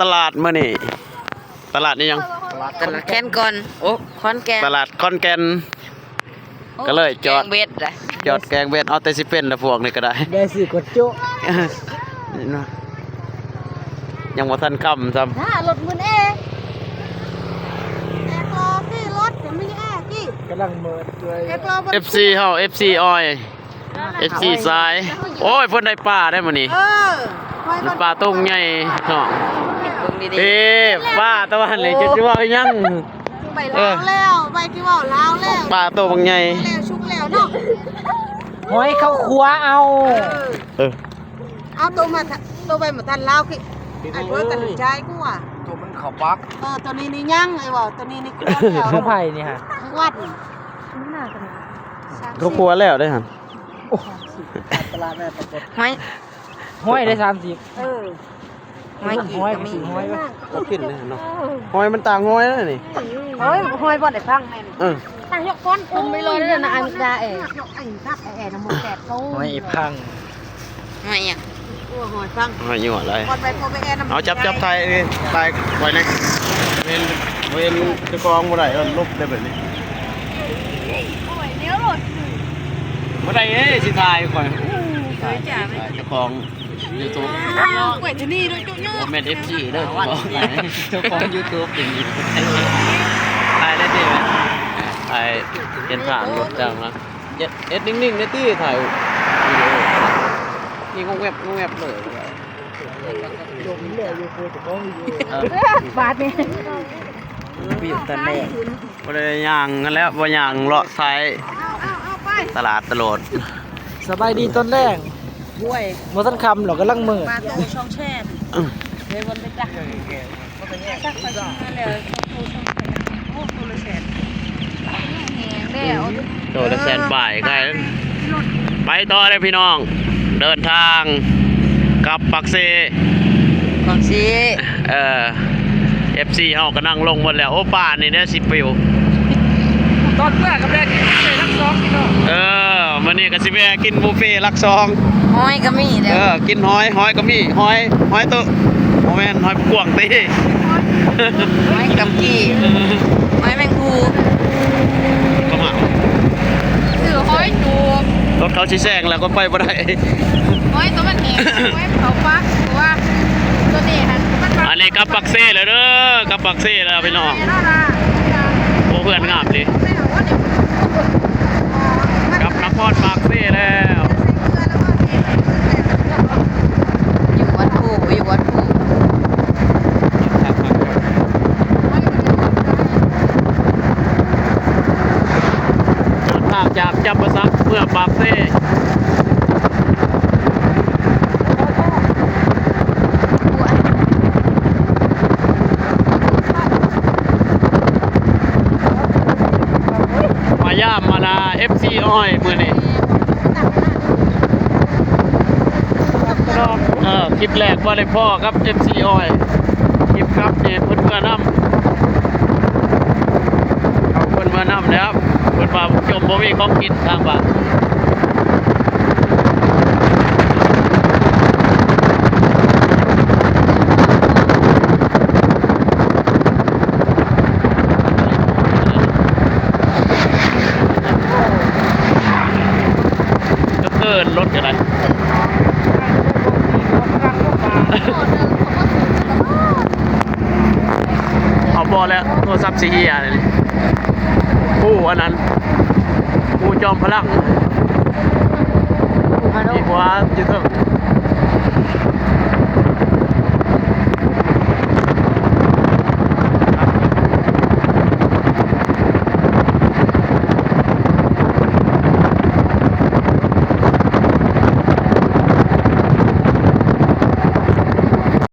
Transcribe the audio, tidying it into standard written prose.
ตลาดมื้อนี้ตลาดนี่ยัง ตลาดแคนก่อนโอ้คอนแกน ตลาดคอนแก่นก็เลยจอด แกงเบ็ดเลย จอดแกงเบ็ดเอาแต่สิเป็นละพวกนี่ก็ได้ ได้สิกดโจ๊ะ นี่เนาะยังบ่ทันค่ำซ้ำ ถ้ารถมือแอร์แอร์รอที่รถเดี๋ยวไม่ได้แอร์ที่ กำลังเมิดเลย แอร์รอบน FC เฮา FC ออย FC สายโอ้ยเพิ่นได้ปลาได้มื้อนี้ คอยก่อน ปลาตุ้งใหญ่เนาะ เบิ่งดี เอ้ปลาตะวันนี่จะว่ายัง ไปล้างแล้วไปที่ว่าล้างแล้ว ปลาตัวบางใหญ่ แล้วชุกแล้วเนาะ หอยเข้าครัวเอา เออ เอาตัวมาตัวไปมาทันล้าวขี้ไอ้เพื่อนตันใจกูอ่ะ ตัวมันเขาปัก ตัวนี้นี่ยังไอ้บ่ตัวนี้นี่กูแล้ว ข้าวไผ่นี่ฮะ วัด เขาครัวแล้วได้หั่น ตลาดแม่ปรากฏ ๆหอย หอยได้30 หอย หอย ก็มี สิหอยไว้ ก็กินเลยเนาะหอยมันต่างหอยแล้วนี่ เฮ้ยหอยบ่ได้ฟังแม่ เออ ตั้งยกก้อนคุมไปเลยเด้อนะอันดาเอ๋ยกไอ้ทักไอ้แอ๋น้ำมันแตกโต หอยพัง หอยอ่ะ หอยฟัง หอยอยู่อะไร ก่อนไปพอไปแอ๋น้ำ เอาจับไทยนี่ไทยไว้เลยเวนจะกองบ่ได้ลบได้แบบนี้บ่ได้เอ้สิทายก่อนถ่ายเจ้าของ YouTube แหวนที่นี่ด้วยจุ๊ย บ่แม่น FG เด้อเจ้าของ YouTube เป็นอีกถ่ายได้ดิถ่ายเห็นผ่านรถจังนะเอ็ดนิ่งๆได้ติถ่ายวิดีโอนี่งงแวบเลย ลงเลยอยู่คุยกับน้องอยู่ บาทนี่ ปีตอนแรก บ่ได้ย่างกันแล้วบ่ย่างเลาะท้าย เอาไป ตลาดตลอด สบายดีตอนแรก ห้วย บ่ทันคำหรอกกำลังเมิด บาทตัวช่องแช่เลยวนไปจักจักไปชิมแล้วโอ้ตัวละแสนแหงแล้ว โดนละแสนบ่ายใกล้ไปต่อเลยพี่น้อง เดินทางกลับปักเซ ของซี FC เฮาก็นั่งลงหมดแล้วโอ้ป่านี่เนี่ยสิปิว ตอนเมื่อกับแรกเลยทั้งสองพี่น้อง มื้อนี้ก็สิแวะกินบุฟเฟ่ต์ลักซอง หอยก็มีเด้อ กินหอยก็มีหอยตัวโมแม่นหอยพวงตี หอยกับกี้หอยแมงภู ก็มา ถือห้อยจูบ รถเขาชี้แซงแล้วก็ไปบ่ได้ ห้อยตัวมันแหงห้อยเขาฟักเพราะว่าตัวนี้หันมันฟัก อันนี้กับปักเซ่เลยเด้อกับปักเซ่แล้วพี่น้อง แน่นอนล่ะ โอ้เพื่อนงามดิ ไม่เอาว่าเดี๋ยว กับนครปักเซ่แล้ว อยู่วัดภูอยู่วัดภู เดินทางจากจับประซักเมื่อปักเซ่มาย่ามมานา FC อ้อยมื้อนี้คลิปแรกว่าได้พ่อครับ FC อ้อยคลิปครับเนี่ยเพิ่นเมื่อนำเอาเพิ่นเมื่อนำแล้วเพิ่นว่าจมบ่มีของกินทางบ้านก็เกินรถกันได้เอาบอแล้วโทรศัพท์สีเฮียเลยผู้อันนั้นผู้จอมพลังมีหัวอยู่เถอะ